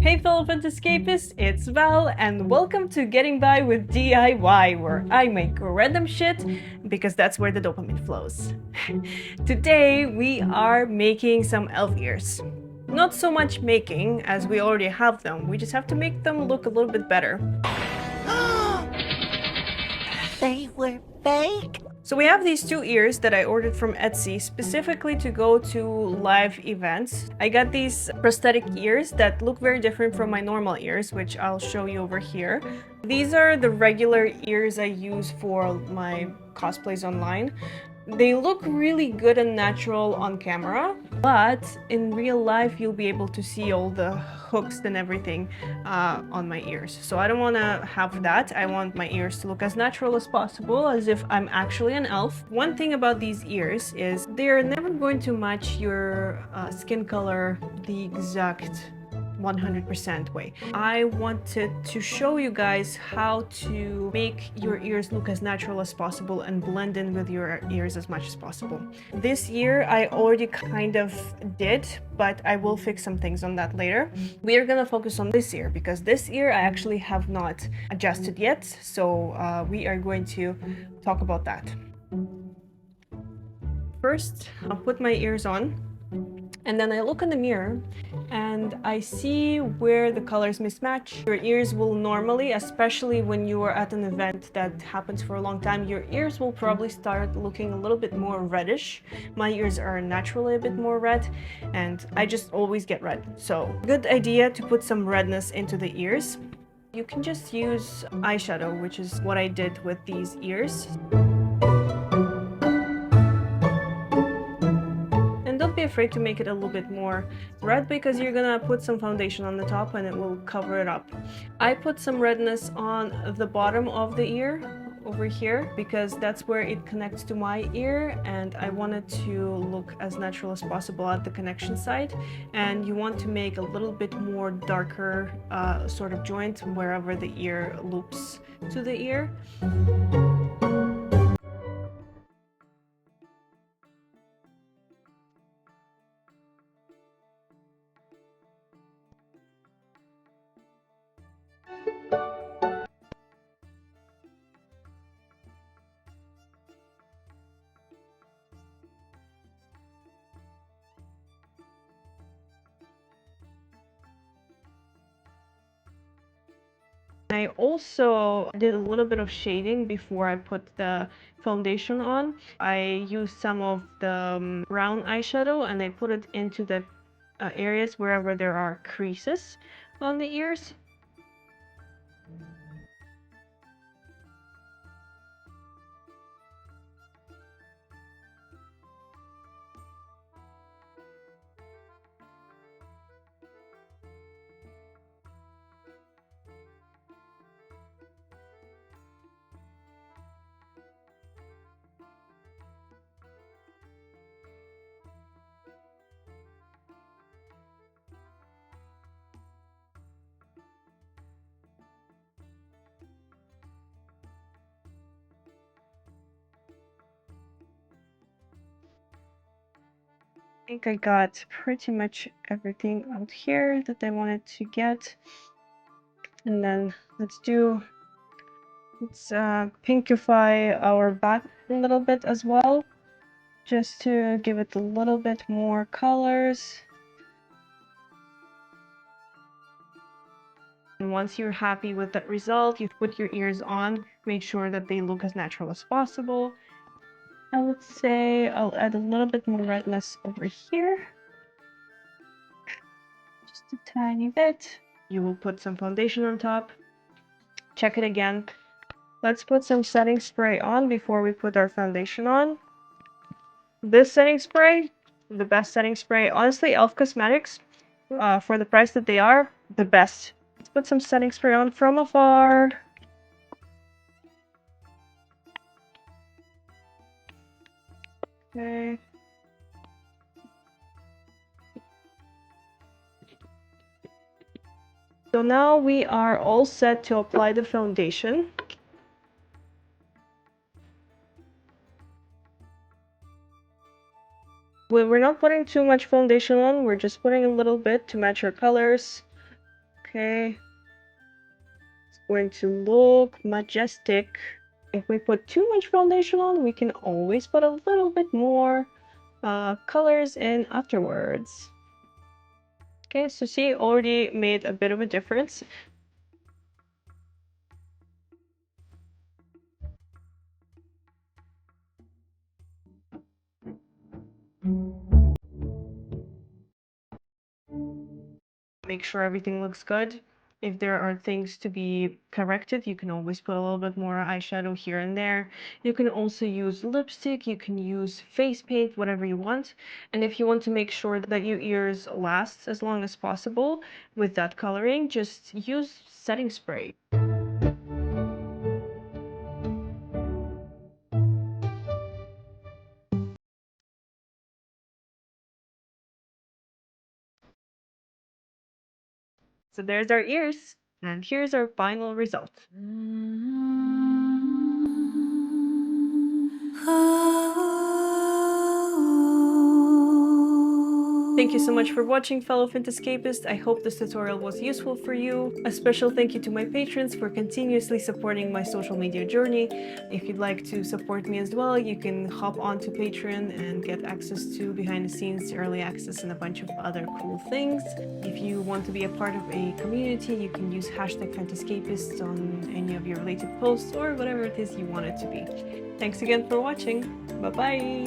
Hey fellow Fantascapists, it's Val and welcome to Getting By with DIY, where I make random shit because that's where the dopamine flows. Today we are making some elf ears. Not so much making, as we already have them, we just have to make them look a little bit better. They were fake? So we have these two ears that I ordered from Etsy specifically to go to live events. I got these prosthetic ears that look very different from my normal ears, which I'll show you over here. These are the regular ears I use for my cosplays online. They look really good and natural on camera, but in real life you'll be able to see all the hooks and everything on my ears. So I don't want to have that. I want my ears to look as natural as possible, as if I'm actually an elf. One thing about these ears is they're never going to match your skin color the exact 100% way. I wanted to show you guys how to make your ears look as natural as possible and blend in with your ears as much as possible. This year I already kind of did, but I will fix some things on that later. We are gonna focus on this ear because this ear I actually have not adjusted yet, so we are going to talk about that. First, I'll put my ears on. And then I look in the mirror and I see where the colors mismatch. Your ears will normally, especially when you are at an event that happens for a long time, your ears will probably start looking a little bit more reddish. My ears are naturally a bit more red and I just always get red. So good idea to put some redness into the ears. You can just use eyeshadow, which is what I did with these ears. Don't be afraid to make it a little bit more red because you're gonna put some foundation on the top and it will cover it up. I put some redness on the bottom of the ear over here because that's where it connects to my ear and I wanted to look as natural as possible at the connection side, and you want to make a little bit more darker sort of joint wherever the ear loops to the ear. I also did a little bit of shading before I put the foundation on. I used some of the brown eyeshadow and I put it into the areas wherever there are creases on the ears. I think I got pretty much everything out here that I wanted to get. And then let's pinkify our back a little bit as well, just to give it a little bit more colors. And once you're happy with that result, you put your ears on, make sure that they look as natural as possible. I would say I'll add a little bit more redness over here. Just a tiny bit. You will put some foundation on top. Check it again. Let's put some setting spray on before we put our foundation on. This setting spray, the best setting spray. Honestly, Elf Cosmetics, for the price that they are, the best. Let's put some setting spray on from afar. Okay. So now we are all set to apply the foundation. We're not putting too much foundation on, we're just putting a little bit to match our colors. Okay. It's going to look majestic. If we put too much foundation on, we can always put a little bit more colors in afterwards. Okay, so see, already made a bit of a difference. Make sure everything looks good. If there are things to be corrected, you can always put a little bit more eyeshadow here and there. You can also use lipstick, you can use face paint, whatever you want. And if you want to make sure that your ears last as long as possible with that coloring, just use setting spray. So there's our ears, and here's our final result. Thank you so much for watching, fellow Fantascapists. I hope this tutorial was useful for you. A special thank you to my patrons for continuously supporting my social media journey. If you'd like to support me as well, you can hop onto Patreon and get access to behind the scenes, early access, and a bunch of other cool things. If you want to be a part of a community, you can use #Fantascapist on any of your related posts or whatever it is you want it to be. Thanks again for watching. Bye-bye!